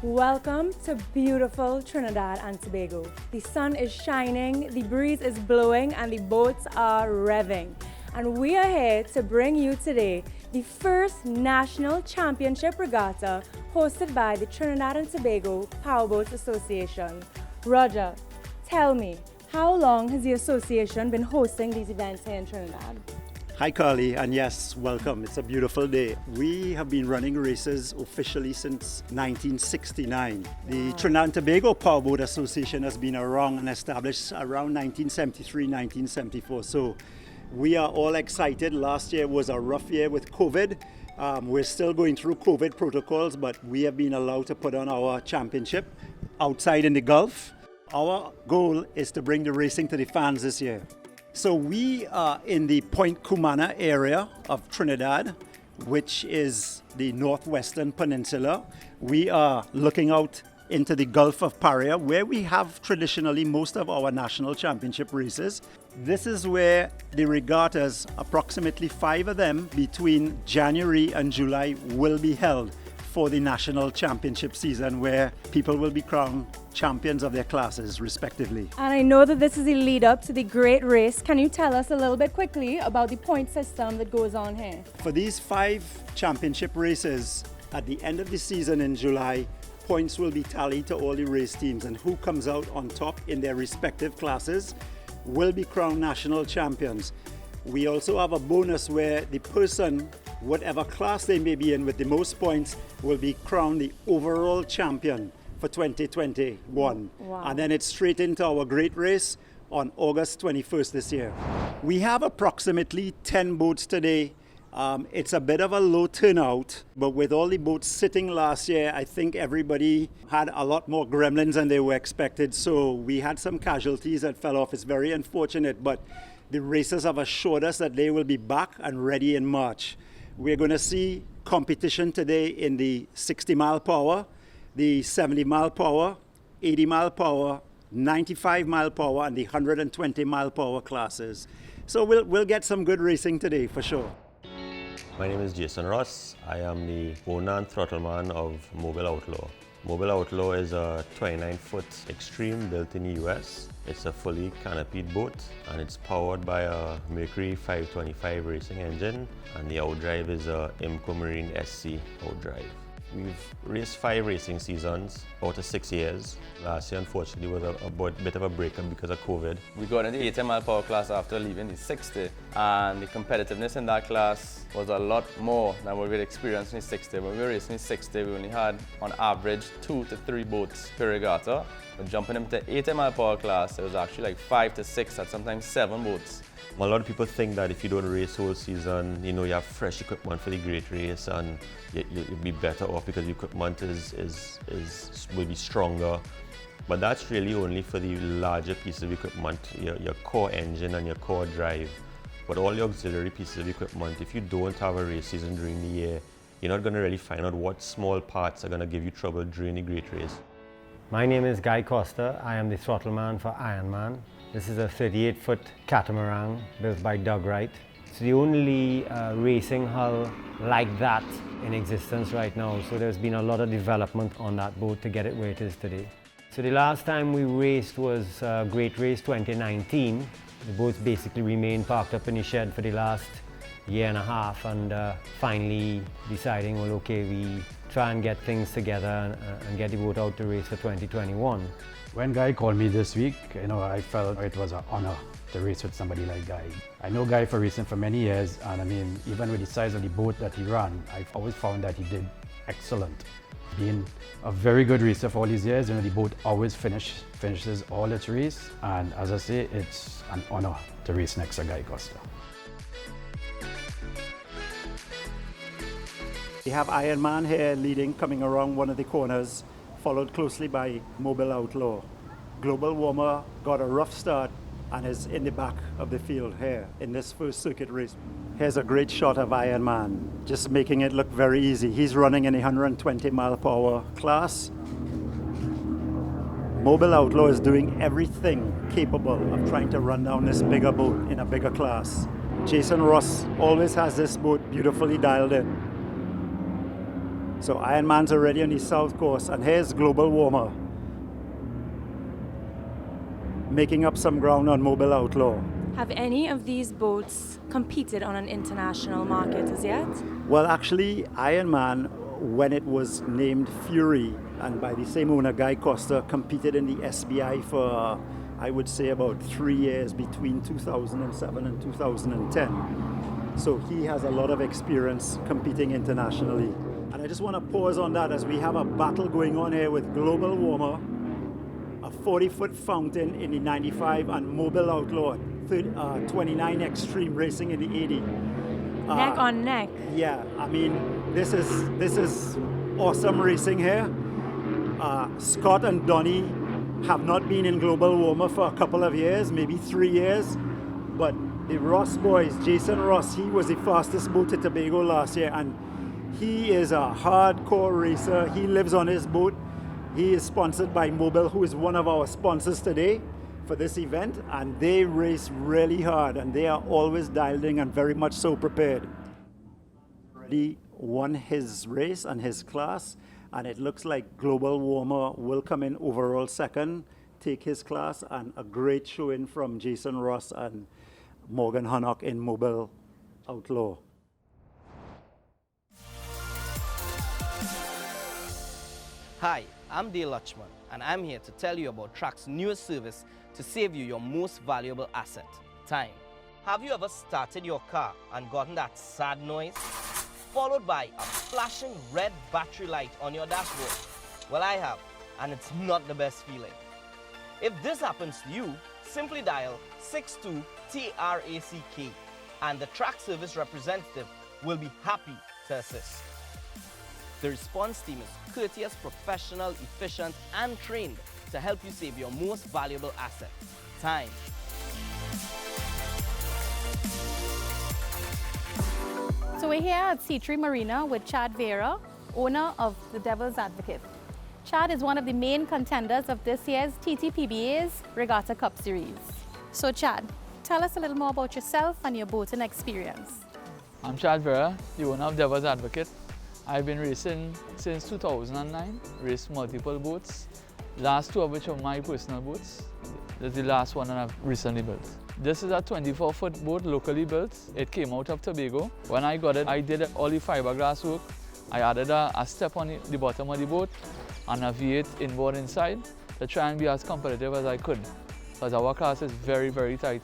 Welcome to beautiful Trinidad and Tobago. The sun is shining, the breeze is blowing, and the boats are revving. And we are here to bring you today the first National Championship Regatta hosted by the Trinidad and Tobago Powerboats Association. Roger, tell me, how long has the association been hosting these events here in Trinidad? Hi Carly, and yes, welcome. It's a beautiful day. We have been running races officially since 1969. The Trinidad and Tobago Powerboat Association has been around and established around 1973, 1974. So we are all excited. Last year was a rough year with COVID. We're still going through COVID protocols, but we have been allowed to put on our championship outside in the Gulf. Our goal is to bring the racing to the fans this year. So we are in the Point Cumana area of Trinidad, which is the northwestern peninsula. We are looking out into the Gulf of Paria, where we have traditionally most of our national championship races. This is where the regattas, approximately 5 of them between January and July, will be held for the national championship season, where people will be crowned champions of their classes respectively. And I know that this is the lead up to the great race. Can you tell us a little bit quickly about the point system that goes on here? For these 5 championship races, at the end of the season in July, points will be tallied to all the race teams, and who comes out on top in their respective classes will be crowned national champions. We also have a bonus where the person, whatever class they may be in with the most points, will be crowned the overall champion for 2021. Wow. And then it's straight into our great race on August 21st this year. We have approximately 10 boats today. It's a bit of a low turnout, but with all the boats sitting last year, I think everybody had a lot more gremlins than they were expected. So we had some casualties that fell off. It's very unfortunate, but the racers have assured us that they will be back and ready in March. We're going to see competition today in the 60 mile per hour, the 70 mile per hour, 80 mile per hour, 95 mile per hour, and the 120 mile per hour classes. So we'll get some good racing today for sure. My name is Jason Ross. I am the owner and throttleman of Mobile Outlaw. Mobile Outlaw is a 29-foot Extreme built in the US. It's a fully canopied boat, and it's powered by a Mercury 525 racing engine, and the outdrive is a IMCO Marine SC outdrive. We've raced 5 racing seasons out of 6 years. Last year, unfortunately, was a bit of a breakup because of COVID. We got in the 80 mile per hour class after leaving the 60, and the competitiveness in that class was a lot more than what we had experienced in the 60. When we were racing in the 60, we only had, on average, 2 to 3 boats per regatta. But jumping into the 80 mile per hour class, it was actually like 5 to 6, and sometimes 7 boats. A lot of people think that if you don't race whole season, you have fresh equipment for the great race, and you'll be better off because the equipment will be stronger. But that's really only for the larger pieces of equipment, your core engine and your core drive. But all the auxiliary pieces of equipment, if you don't have a race season during the year, you're not going to really find out what small parts are going to give you trouble during the great race. My name is Guy Costa. I am the throttleman for Ironman. This is a 38-foot catamaran built by Doug Wright. It's the only racing hull like that in existence right now, so there's been a lot of development on that boat to get it where it is today. So the last time we raced was Great Race 2019. The boats basically remained parked up in the shed for the last year and a half, and finally deciding, well, okay, we try and get things together and get the boat out to race for 2021. When Guy called me this week, I felt it was an honor to race with somebody like Guy. I know Guy for racing for many years, and I mean, even with the size of the boat that he ran, I've always found that he did excellent. Being a very good racer for all these years, the boat always finishes all its race, and as I say, it's an honor to race next to Guy Costa. We have Ironman here leading, coming around one of the corners, followed closely by Mobile Outlaw. Global Warmer got a rough start and is in the back of the field here in this first circuit race. Here's a great shot of Iron Man, just making it look very easy. He's running in the 120 mile per hour class. Mobile Outlaw is doing everything capable of trying to run down this bigger boat in a bigger class. Jason Ross always has this boat beautifully dialed in. So Ironman's already on the south course, and here's Global Warmer, making up some ground on Mobile Outlaw. Have any of these boats competed on an international market as yet? Well, actually, Ironman, when it was named Fury, and by the same owner, Guy Costa, competed in the SBI for, I would say, about 3 years between 2007 and 2010. So he has a lot of experience competing internationally. And I just want to pause on that as we have a battle going on here with Global Warmer, a 40-foot fountain in the 95, and Mobile Outlaw, 29 Extreme racing in the 80. Neck on neck. Yeah, I mean, this is awesome racing here. Scott and Donnie have not been in Global Warmer for a couple of years, maybe 3 years, but the Ross boys, Jason Ross, he was the fastest boat to Tobago last year, and he is a hardcore racer. He lives on his boat. He is sponsored by Mobile, who is one of our sponsors today for this event, and they race really hard, and they are always dialed in and very much so prepared. He won his race and his class, and it looks like Global Warmer will come in overall second, take his class, and a great showing from Jason Ross and Morgan Hannock in Mobile Outlaw. Hi, I'm Dale Lutchman, and I'm here to tell you about Track's newest service to save you your most valuable asset, time. Have you ever started your car and gotten that sad noise, followed by a flashing red battery light on your dashboard? Well, I have, and it's not the best feeling. If this happens to you, simply dial 62-TRACK, and the Track service representative will be happy to assist. The response team is courteous, professional, efficient, and trained to help you save your most valuable asset, time. So we're here at C3 Marina with Chad Vera, owner of the Devil's Advocate. Chad is one of the main contenders of this year's TTPBA's Regatta Cup Series. So Chad, tell us a little more about yourself and your boating experience. I'm Chad Vera, the owner of Devil's Advocate. I've been racing since 2009, raced multiple boats, last two of which are my personal boats. This is the last one that I've recently built. This is a 24-foot boat, locally built. It came out of Tobago. When I got it, I did all the fiberglass work. I added a step on the bottom of the boat and a V8 inboard inside to try and be as competitive as I could, because our class is very, very tight.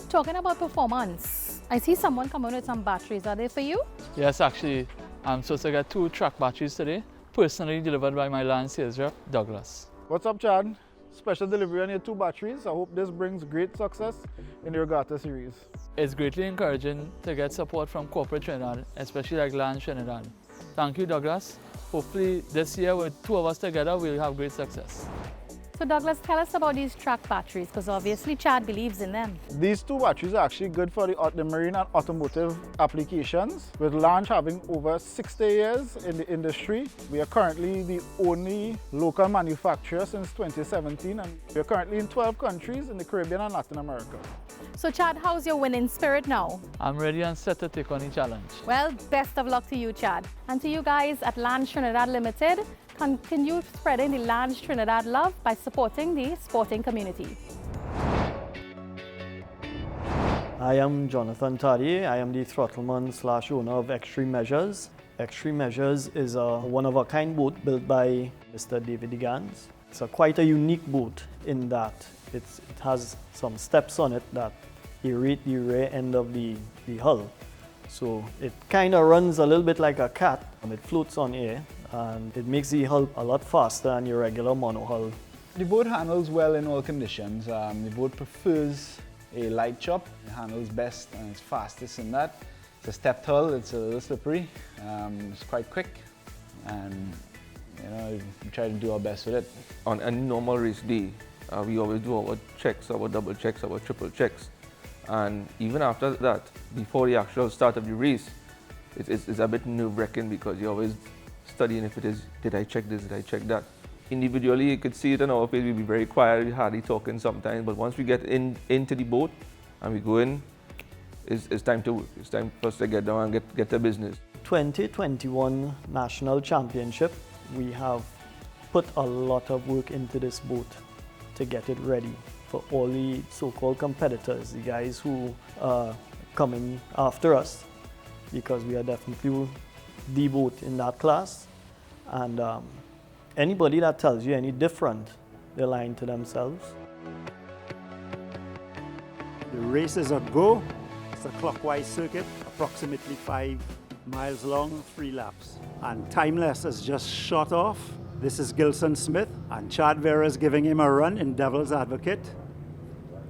Talking about performance, I see someone coming with some batteries. Are they for you? Yes, actually. I'm supposed to get 2 track batteries today, personally delivered by my land sales rep, Douglas. What's up, Chad? Special delivery on your 2 batteries. I hope this brings great success in the Regatta series. It's greatly encouraging to get support from corporate Trinidad, especially like land Trinidad. Thank you, Douglas. Hopefully this year with 2 of us together, we'll have great success. So Douglas, tell us about these track batteries, because obviously Chad believes in them. These 2 batteries are actually good for the marine and automotive applications. With Launch having over 60 years in the industry, we are currently the only local manufacturer since 2017, and we are currently in 12 countries in the Caribbean and Latin America. So Chad, how's your winning spirit now? I'm ready and set to take on the challenge. Well, best of luck to you, Chad. And to you guys at Land Trinidad Limited, continue spreading the Land Trinidad love by supporting the sporting community. I am Jonathan Taddy. I am the throttleman / owner of Extreme Measures. Extreme Measures is a one-of-a-kind boat built by Mr. David Digans. It's quite a unique boat in that it has some steps on it that aerate the rear end of the hull. So it kind of runs a little bit like a cat. It floats on air, and it makes the hull a lot faster than your regular mono hull. The boat handles well in all conditions. The boat prefers a light chop. It handles best and it's fastest in that. It's a stepped hull, it's a little slippery, it's quite quick, and You know, we try to do our best with it. On a normal race day, we always do our checks, our double checks, our triple checks. And even after that, before the actual start of the race, it's a bit nerve-wracking because you're always studying if it is, did I check this, did I check that? Individually, you could see it on our face, we'd be very quiet, we're hardly talking sometimes, but once we get into the boat and we go in, it's time to work. It's time for us to get down and get to business. 2021 National Championship, we have put a lot of work into this boat to get it ready for all the so-called competitors, the guys who are coming after us, because we are definitely the boat in that class. And anybody that tells you any different, they're lying to themselves. The race is a go. It's a clockwise circuit, approximately 5 miles long, 3 laps. And Timeless has just shot off. This is Gilson Smith, and Chad Vera is giving him a run in Devil's Advocate.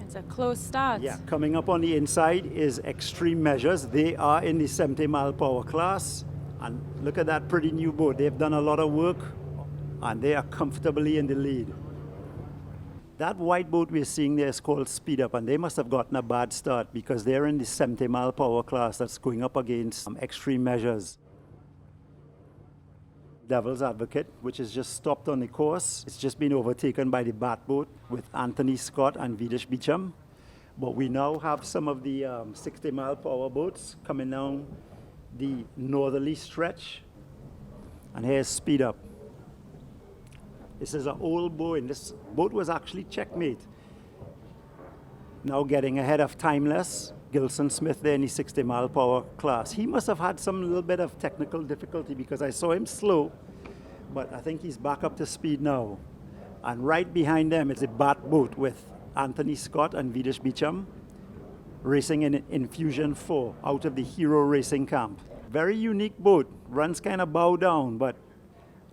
It's a close start. Yeah, coming up on the inside is Extreme Measures. They are in the 70 mile per hour class. And look at that pretty new boat. They've done a lot of work and they are comfortably in the lead. That white boat we're seeing there is called Speed Up, and they must have gotten a bad start because they're in the 70 mile per hour class that's going up against Extreme Measures. Devil's Advocate, which has just stopped on the course. It's just been overtaken by the Bat boat with Anthony Scott and Vidish Beecham. But we now have some of the 60 mile per hour boats coming down the northerly stretch. And here's Speed Up. This is an old boat. This boat was actually checkmate. Now getting ahead of Timeless, Gilson Smith there in the 60 mile per hour class. He must have had some little bit of technical difficulty because I saw him slow, but I think he's back up to speed now. And right behind them is a Bat boat with Anthony Scott and Vidish Beecham racing in Infusion 4 out of the Hero Racing Camp. Very unique boat, runs kind of bow down, but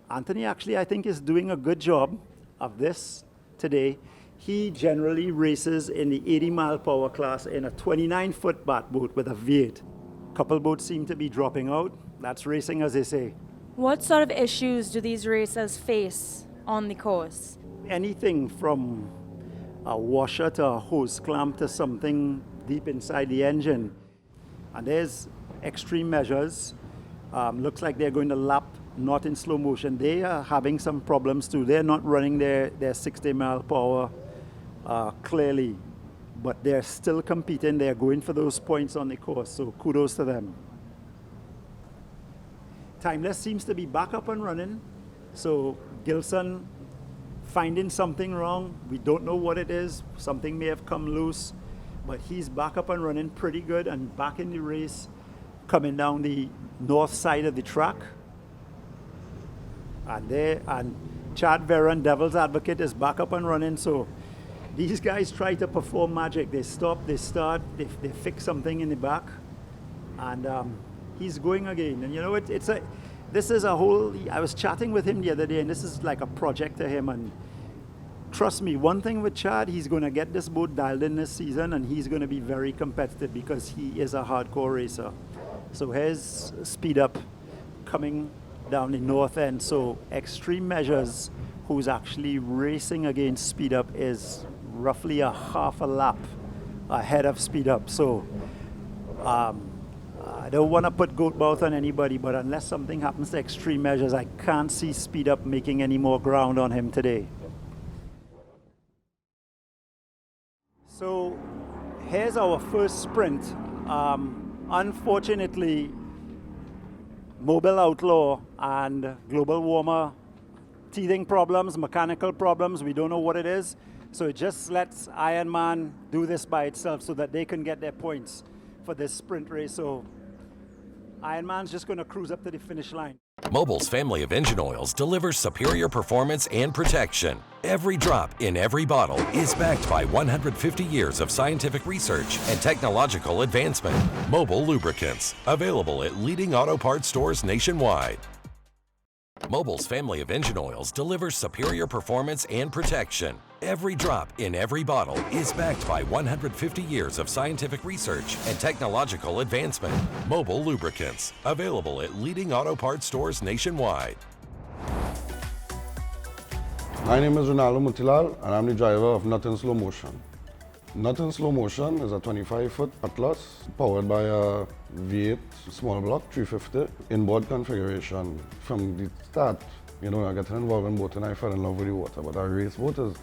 Anthony actually I think is doing a good job of this today. He generally races in the 80 mile per hour class in a 29-foot Bat boat with a V8. Couple boats seem to be dropping out. That's racing, as they say. What sort of issues do these racers face on the course? Anything from a washer to a hose clamp to something deep inside the engine. And there's Extreme Measures. Looks like they're going to lap not in slow motion. They are having some problems too. They're not running their 60 mile per hour clearly, but they're still competing. They're going for those points on the course, so kudos to them. Timeless seems to be back up and running, so Gilson finding something wrong. We don't know what it is. Something may have come loose, but he's back up and running pretty good and back in the race, coming down the north side of the track. And Chad Vera and Devil's Advocate is back up and running, so these guys try to perform magic. They stop, they start, they fix something in the back, and he's going again. And you know, this is a whole, I was chatting with him the other day, and this is like a project to him. And trust me, one thing with Chad, he's going to get this boat dialed in this season, and he's going to be very competitive because he is a hardcore racer. So here's Speed Up coming down the north end. So Extreme Measures, who's actually racing against Speed Up, is roughly a half a lap ahead of Speed Up. So I don't want to put goat mouth on anybody, but unless something happens to Extreme Measures, I can't see Speed Up making any more ground on him today. So here's our first sprint. Unfortunately, Mobile Outlaw and Global Warmer, teething problems, mechanical problems, we don't know what it is. So it just lets Ironman do this by itself so that they can get their points for this sprint race. So Ironman's just going to cruise up to the finish line. Mobil's family of engine oils delivers superior performance and protection. Every drop in every bottle is backed by 150 years of scientific research and technological advancement. Mobil lubricants, available at leading auto parts stores nationwide. Mobil's family of engine oils delivers superior performance and protection. Every drop in every bottle is backed by 150 years of scientific research and technological advancement. Mobil lubricants, available at leading auto parts stores nationwide. My name is Ronaldo Mutilal and I'm the driver of Not in Slow Motion. Not in Slow Motion is a 25-foot Atlas powered by a V8 small block 350 inboard configuration. From the start, I got involved in boating, I fell in love with the water, but a race boat is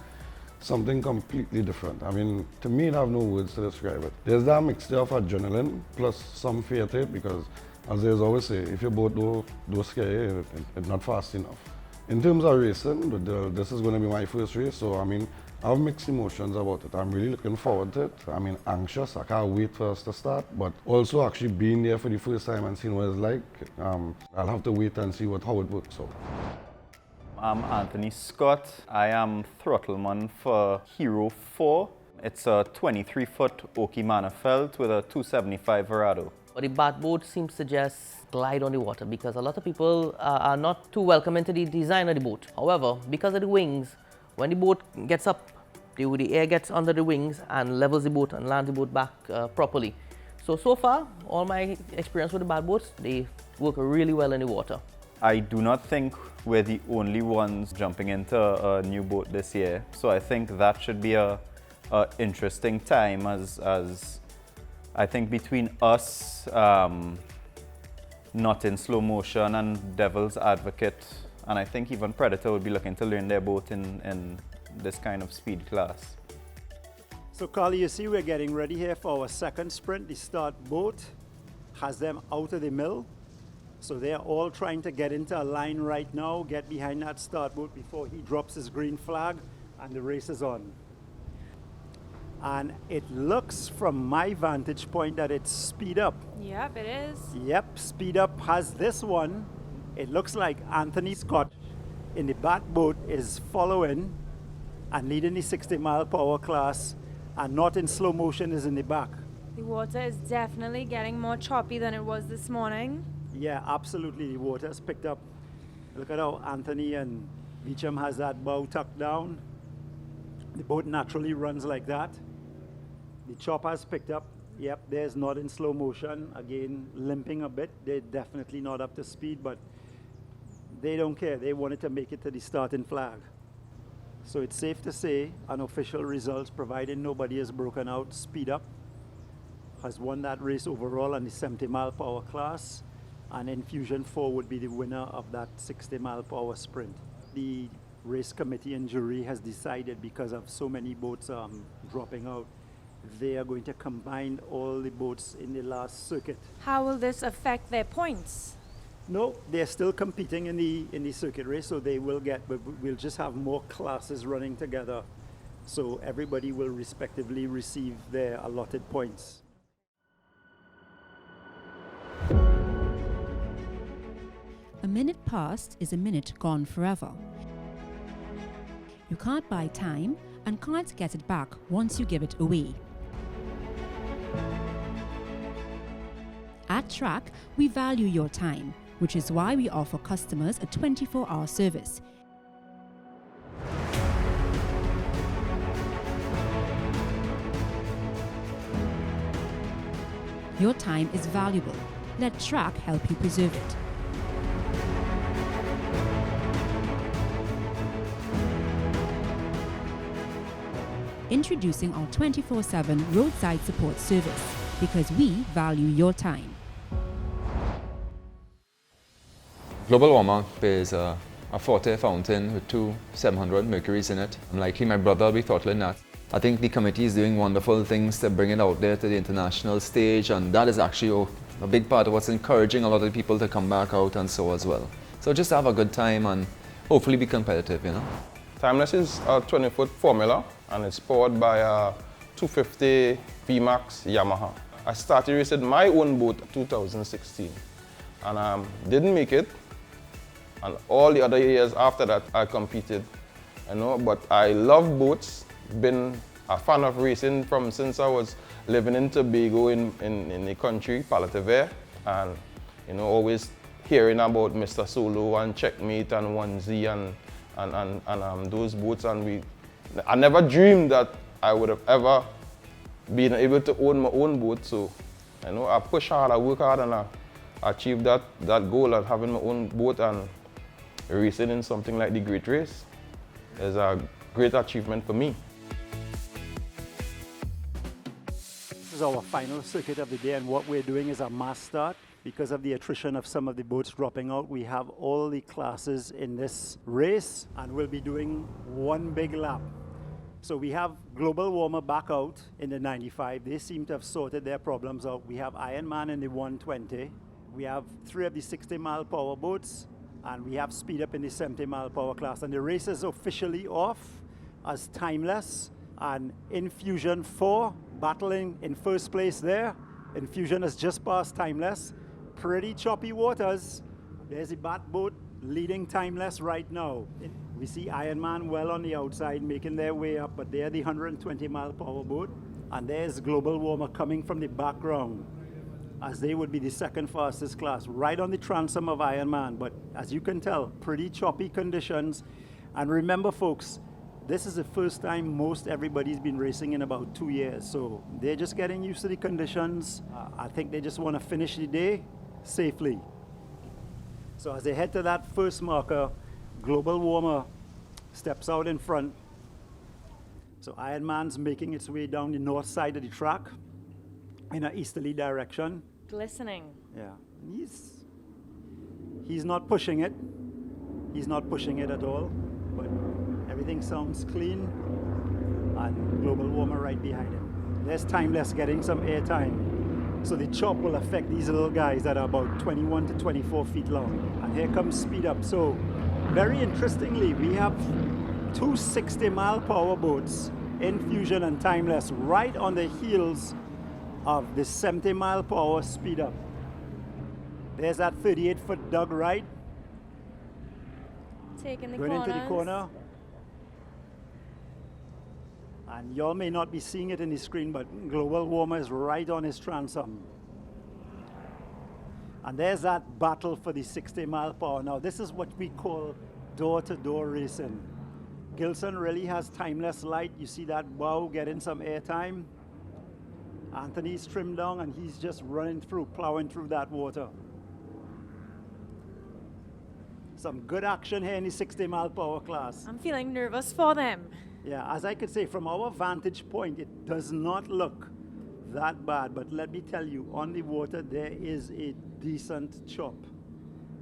something completely different. I mean, to me, I have no words to describe it. There's that mixture of adrenaline plus some fear to it because, as they always say, if your boat don't scare you, it's not fast enough. In terms of racing, this is going to be my first race, so I mean, I have mixed emotions about it. I'm really looking forward to it. I mean, anxious. I can't wait for us to start, but also actually being there for the first time and seeing what it's like. I'll have to wait and see how it works out. I'm Anthony Scott. I am throttleman for Hero 4. It's a 23-foot Oki Manifelt with a 275 Verado. But the bat boat seems to just glide on the water because a lot of people are not too welcome into the design of the boat. However, because of the wings, when the boat gets up, the air gets under the wings and levels the boat and lands the boat back properly. So far, all my experience with the bat boats, they work really well in the water. I do not think we're the only ones jumping into a new boat this year. So I think that should be a interesting time as I think between us, Not in Slow Motion and Devil's Advocate, and I think even Predator would be looking to learn their boat in this kind of speed class. So Carly, you see we're getting ready here for our second sprint. The start boat has them out of the mill. So they're all trying to get into a line right now, get behind that start boat before he drops his green flag and the race is on. And it looks from my vantage point that it's speed up. Yep, it is. Yep, speed up has this one. It looks like Anthony Scott in the bat boat is following and leading the 60-mile-per-hour class, and Not in Slow Motion is in the back. The water is definitely getting more choppy than it was this morning. Yeah, absolutely. The water has picked up. Look at how Anthony and Beecham has that bow tucked down. The boat naturally runs like that. The chop has picked up. Yep, there's Not in Slow Motion. Again, limping a bit. They're definitely not up to speed, but they don't care. They wanted to make it to the starting flag. So it's safe to say unofficial results, provided nobody has broken out, Speed Up has won that race overall on the 70-mile-per-hour class. And Infusion 4 would be the winner of that 60-mile-per-hour sprint. The race committee and jury has decided, because of so many boats dropping out, they are going to combine all the boats in the last circuit. How will this affect their points? No, they're still competing in the circuit race, so they will get, but we'll just have more classes running together. So everybody will respectively receive their allotted points. A minute past is a minute gone forever. You can't buy time and can't get it back once you give it away. At Track, we value your time, which is why we offer customers a 24-hour service. Your time is valuable. Let Track help you preserve it. Introducing our 24/7 roadside support service, because we value your time. Global warm-up is a 40 fountain with two 700 Mercuries in it. Likely my brother will be throttling that. I think the committee is doing wonderful things to bring it out there to the international stage, and that is actually a big part of what's encouraging a lot of people to come back out and so as well. So just have a good time and hopefully be competitive, you know. Timeless is a 20-foot formula, and it's powered by a 250 VMAX Yamaha. I started racing my own boat in 2016 and didn't make it. And all the other years after that, I competed, but I love boats, been a fan of racing since I was living in Tobago in the country, Palatavere, and always hearing about Mr. Solo and Checkmate and 1Z and those boats, and I never dreamed that I would have ever been able to own my own boat. So I push hard, I work hard, and I achieved that goal of having my own boat and racing in something like the Great Race. is a great achievement for me. This is our final circuit of the day, and what we're doing is a mass start. Because of the attrition of some of the boats dropping out, we have all the classes in this race, and we'll be doing one big lap. So we have Global Warmer back out in the 95. They seem to have sorted their problems out. We have Ironman in the 120. We have 3 of the 60-mile-per-hour boats, and we have Speed Up in the 70-mile-per-hour class. And the race is officially off as timeless, and Infusion 4 battling in first place there. Infusion has just passed timeless. Pretty choppy waters. There's the Bat boat leading timeless right now. We see Ironman well on the outside making their way up, but they're the 120-mile-per-hour boat. And there's Global Warmer coming from the background, as they would be the second fastest class, right on the transom of Ironman. But as you can tell, pretty choppy conditions. And remember, folks, this is the first time most everybody's been racing in about 2 years. So they're just getting used to the conditions. I think they just want to finish the day safely. So as they head to that first marker, Global Warmer steps out in front. So Ironman's making its way down the north side of the track in an easterly direction. Glistening. Yeah, he's not pushing it. He's not pushing it at all, but everything sounds clean, and Global Warmer right behind him. There's Timeless getting some airtime. So the chop will affect these little guys that are about 21 to 24 feet long. And here comes Speed Up. So very interestingly, we have 2 60-mile-per-hour boats, Infusion and Timeless, right on the heels of the 70-mile-per-hour Speed Up. There's that 38-foot Doug right. Taking the going corners. into the corner. And y'all may not be seeing it in the screen, but Global Warmer is right on his transom. And there's that battle for the 60-mile-per-hour. Now, this is what we call door-to-door racing. Gilson really has Timeless light. You see that bow getting some airtime. Anthony's trimmed down, and he's just running through, plowing through that water. Some good action here in the 60-mile-per-hour class. I'm feeling nervous for them. Yeah, as I could say, from our vantage point, it does not look that bad. But let me tell you, on the water, there is a decent chop.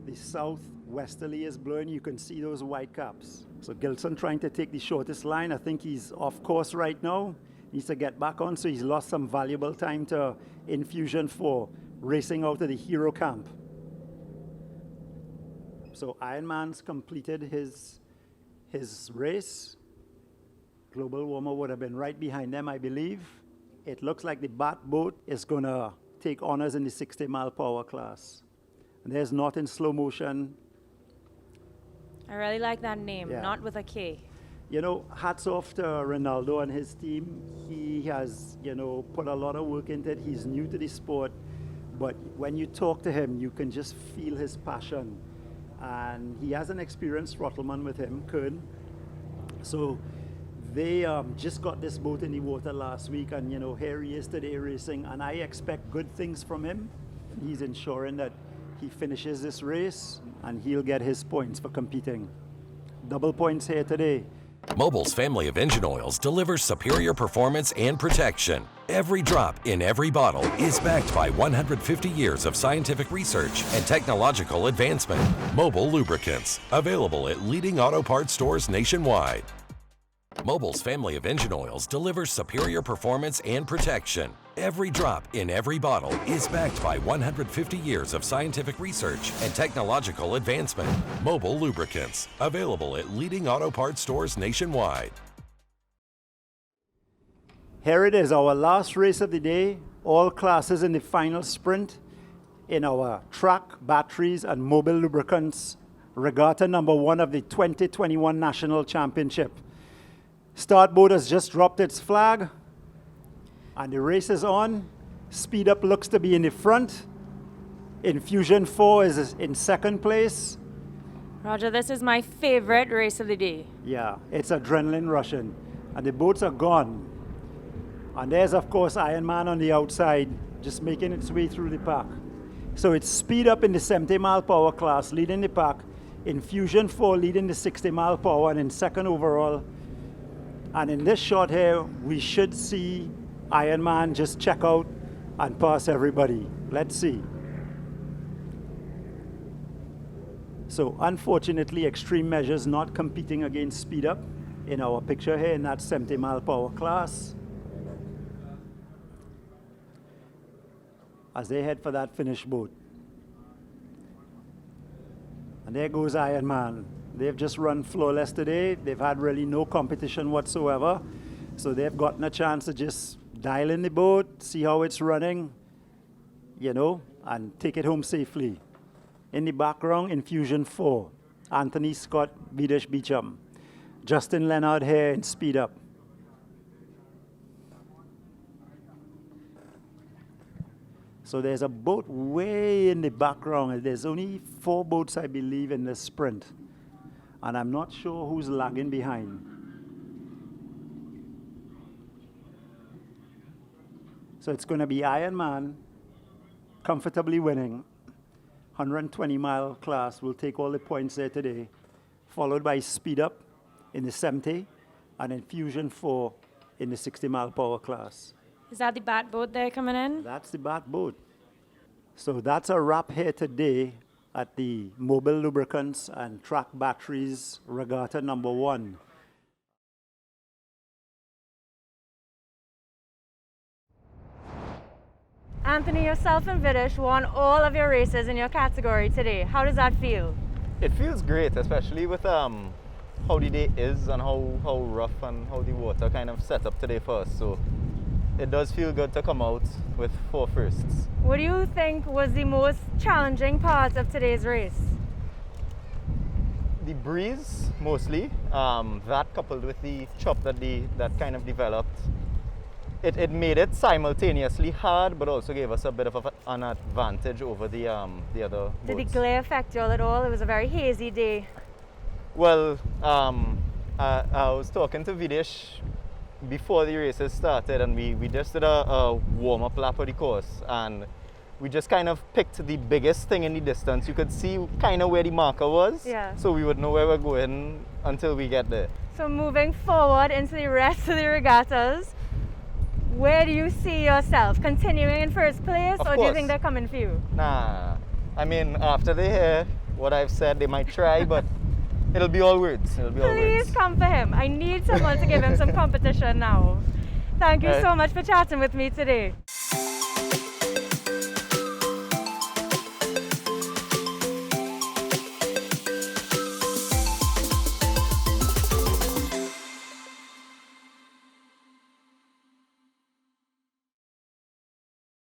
The southwesterly is blowing. You can see those white caps. So Gilson trying to take the shortest line. I think he's off course right now. Needs to get back on, so he's lost some valuable time to Infusion 4, racing out of the hero camp. So Ironman's completed his race. Global Warmer would have been right behind them, I believe. It looks like the Bat boat is going to take honors in the 60-mile-per-hour class. And there's Not in Slow Motion. I really like that name, Yeah. Not with a K. You know, hats off to Ronaldo and his team. He has, put a lot of work into it. He's new to the sport. But when you talk to him, you can just feel his passion. And he has an experienced throttleman with him, Kern. So they just got this boat in the water last week, and here he is today racing, and I expect good things from him. He's ensuring that he finishes this race, and he'll get his points for competing. Double points here today. Mobil's family of engine oils delivers superior performance and protection. Every drop in every bottle is backed by 150 years of scientific research and technological advancement. Mobil Lubricants, available at leading auto parts stores nationwide. Mobil's family of engine oils delivers superior performance and protection. Every drop in every bottle is backed by 150 years of scientific research and technological advancement. Mobil Lubricants, available at leading auto parts stores nationwide. Here it is, our last race of the day. All classes in the final sprint in our track, batteries, and Mobil Lubricants Regatta #1 of the 2021 National Championship. Startboard has just dropped its flag, and the race is on. Speed Up looks to be in the front. Infusion 4 is in second place. Roger, this is my favorite race of the day. Yeah, it's adrenaline rushing, and the boats are gone. And there's, of course, Ironman on the outside, just making its way through the pack. So it's Speed Up in the 70-mile-per-hour class, leading the pack. Infusion 4 leading the 60 mile per hour and in second overall. And in this shot here, we should see Ironman just check out and pass everybody. Let's see. So unfortunately, Extreme Measures not competing against Speed Up in our picture here in that 70 mile per hour class. As they head for that finish boat. And there goes Ironman. They've just run flawless today. They've had really no competition whatsoever. So they've gotten a chance to just dial in the boat, see how it's running, you know, and take it home safely. In the background, Infusion 4, Anthony Scott, Vidish Beecham, Justin Leonard here in Speed Up. So there's a boat way in the background. There's only 4 boats, I believe, in this sprint. And I'm not sure who's lagging behind. So it's going to be Ironman comfortably winning. 120 mile class will take all the points there today, followed by Speed Up in the 70 and Infusion 4 in the 60 mile per hour class. Is that the bat boat there coming in? That's the bat boat. So that's a wrap here today at the Mobile Lubricants and Track Batteries Regatta number 1. Anthony, yourself and Vidish won all of your races in your category today. How does that feel? It feels great, especially with how the day is and how rough and how the water kind of set up today for us. So it does feel good to come out with 4 firsts. What do you think was the most challenging part of today's race? The breeze, mostly. That coupled with the chop that kind of developed. It made it simultaneously hard, but also gave us a bit of an advantage over the other boats. Did the glare affect you all at all? It was a very hazy day. Well, I was talking to Vidish before the races started, and we just did a warm-up lap of the course, and we just kind of picked the biggest thing in the distance. You could see kind of where the marker was, so we would know where we're going until we get there. So moving forward into the rest of the regattas, where do you see yourself? Continuing in first place, or do you think they're coming for you? Nah, I mean, after they hear what I've said, they might try, but it'll be all words. It'll be all words. Please come for him. I need someone to give him some competition now. Thank you so much for chatting with me today.